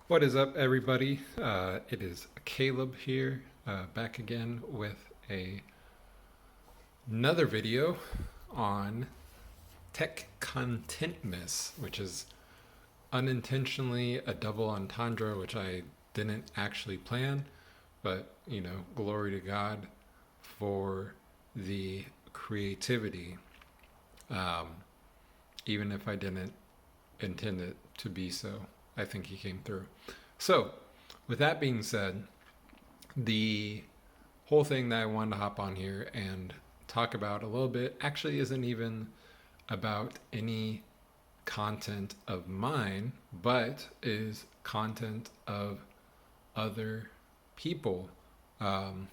What is up, everybody? It is Caleb here, back again with another video on tech contentmas, which is unintentionally a double entendre, which I didn't actually plan, but glory to God for the creativity, um, even if I didn't intend it to be so. I think he came through. So, with that being said, the whole thing that I wanted to hop on here and talk about a little bit actually isn't even about any content of mine, but is content of other people. Um,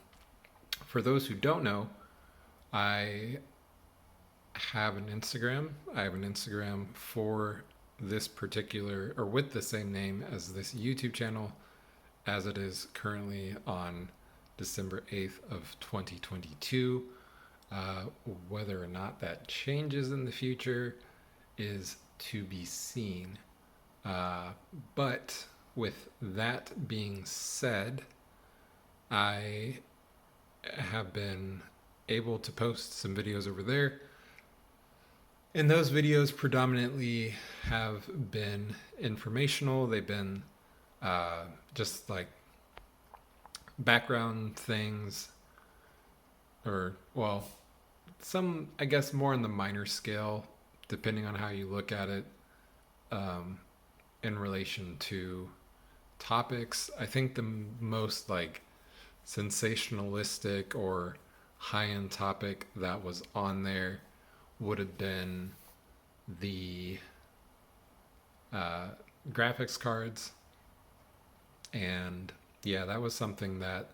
for those who don't know, I have an Instagram. I have an Instagram for this particular, or with the same name as this YouTube channel, as it is currently on December 8th of 2022. Whether or not that changes in the future is to be seen. But with that being said, I have been able to post some videos over there. And those videos predominantly have been informational. They've been just like background things, or, well, some, I guess, more on the minor scale, depending on how you look at it, in relation to topics. I think the most like sensationalistic or high-end topic that was on there would have been the graphics cards. And yeah, that was something that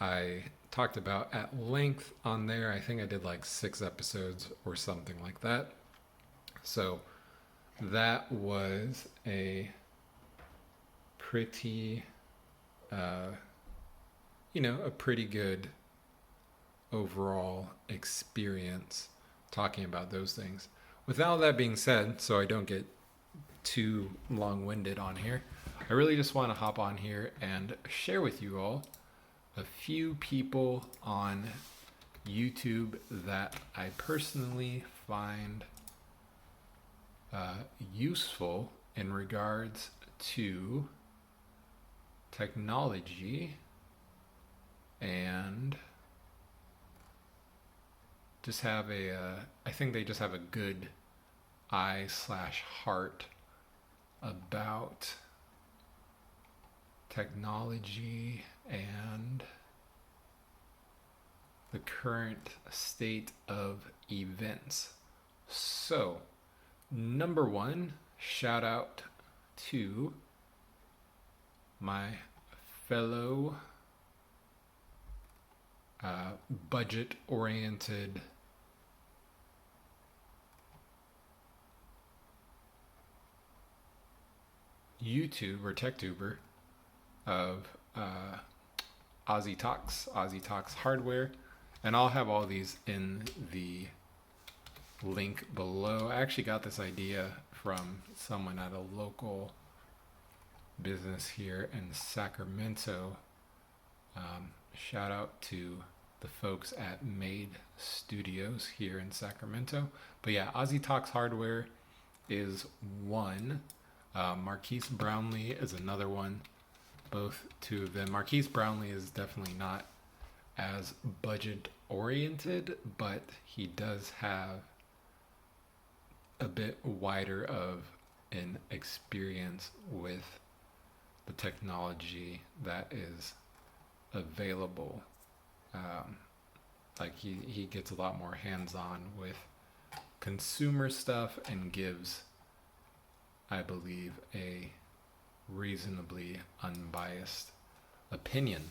I talked about at length on there. I think I did like 6 episodes or something like that. So that was a pretty, a pretty good overall experience talking about those things. With all that being said, so I don't get too long-winded on here, I really just want to hop on here and share with you all a few people on YouTube that I personally find useful in regards to technology, and just have I think they just have a good eye/heart about technology and the current state of events. So, number one, shout out to my fellow budget-oriented YouTube or TechTuber of Aussie Talks Hardware, and I'll have all these in the link below. I actually got this idea from someone at a local business here in Sacramento. Shout out to the folks at Made Studios here in Sacramento. But yeah, Aussie Talks Hardware is one. Marquise Brownlee is another one. Both two of them. Marquise Brownlee is definitely not as budget oriented, but he does have a bit wider of an experience with the technology that is available. Like he gets a lot more hands-on with consumer stuff and gives, I believe, a reasonably unbiased opinion.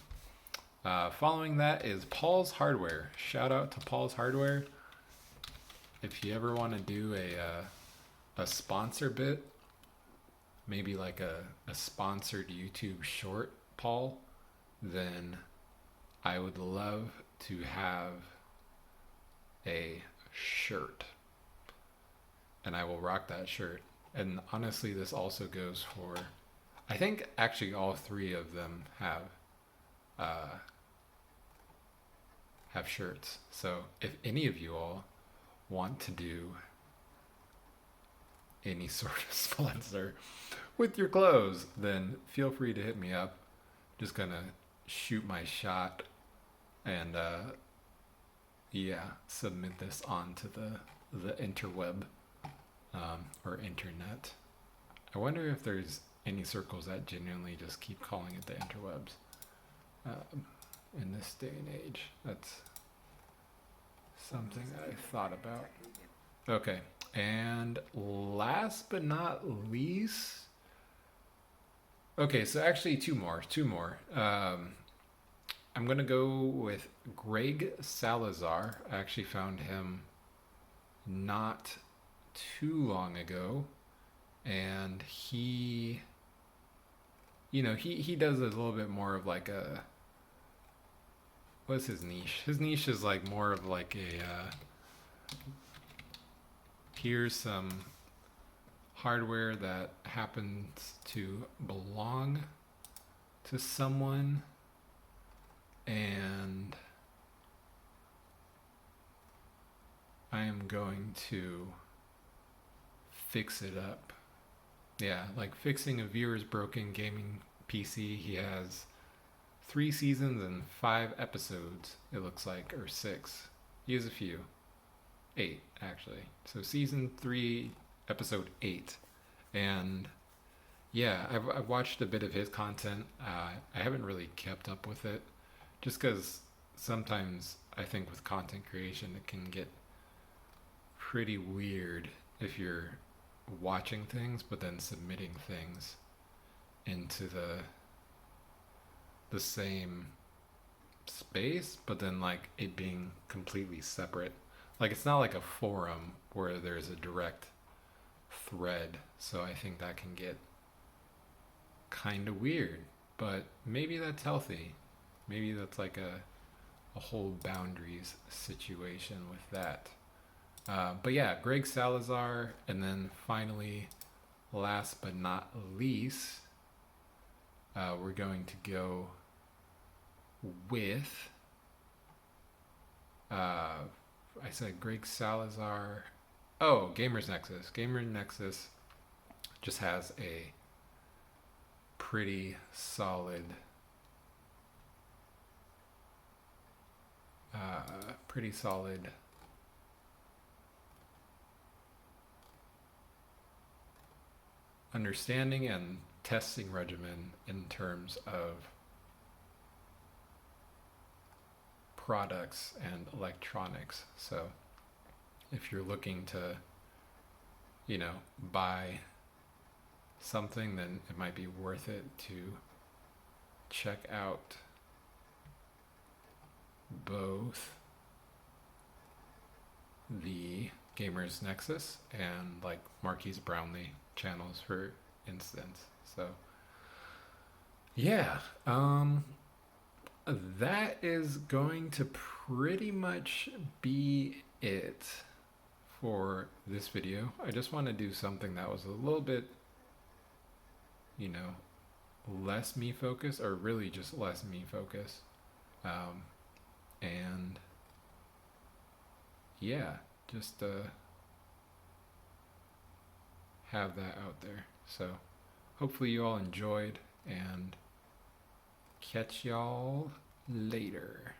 Following that is Paul's Hardware. Shout out to Paul's Hardware. If you ever want to do a sponsor bit, maybe like a sponsored YouTube short, Paul, then I would love to have a shirt, and I will rock that shirt. And honestly, this also goes for I think actually all three of them uh, have shirts. So if any of you all want to do any sort of sponsor with your clothes, then feel free to hit me up. Just gonna shoot my shot and yeah, submit this onto the interweb or internet. I wonder if there's any circles that genuinely just keep calling it the interwebs in this day and age. That's something I thought about. Okay, and last but not least, okay, so actually two more. I'm gonna go with Greg Salazar. I actually found him not too long ago, and he, he does a little bit more of like a, what's his niche? His niche is like more of like a here's some hardware that happens to belong to someone, and I am going to fix it up. Yeah, like fixing a viewer's broken gaming PC. He has 3 seasons and 5 episodes, it looks like, or 6. He has a few. 8, actually. So season 3, episode 8. And yeah, I've watched a bit of his content. I haven't really kept up with it, just because sometimes I think with content creation it can get pretty weird if you're watching things but then submitting things into the same space, but then like it being completely separate. Like it's not like a forum where there's a direct thread, so I think that can get kind of weird, but maybe that's healthy. Maybe that's like a whole boundaries situation with that. But yeah, Greg Salazar, and then finally, last but not least, we're going to go with, I said Greg Salazar. Oh, Gamers Nexus. Gamers Nexus just has a pretty solid understanding and testing regimen in terms of products and electronics. So if you're looking to, buy something, then it might be worth it to check out both the Gamers Nexus and like Marquise Brownlee channels, for instance. So yeah, that is going to pretty much be it for this video. I just want to do something that was a little bit, less me focused, or really just less me focused. And yeah, just have that out there. So hopefully you all enjoyed, and catch y'all later.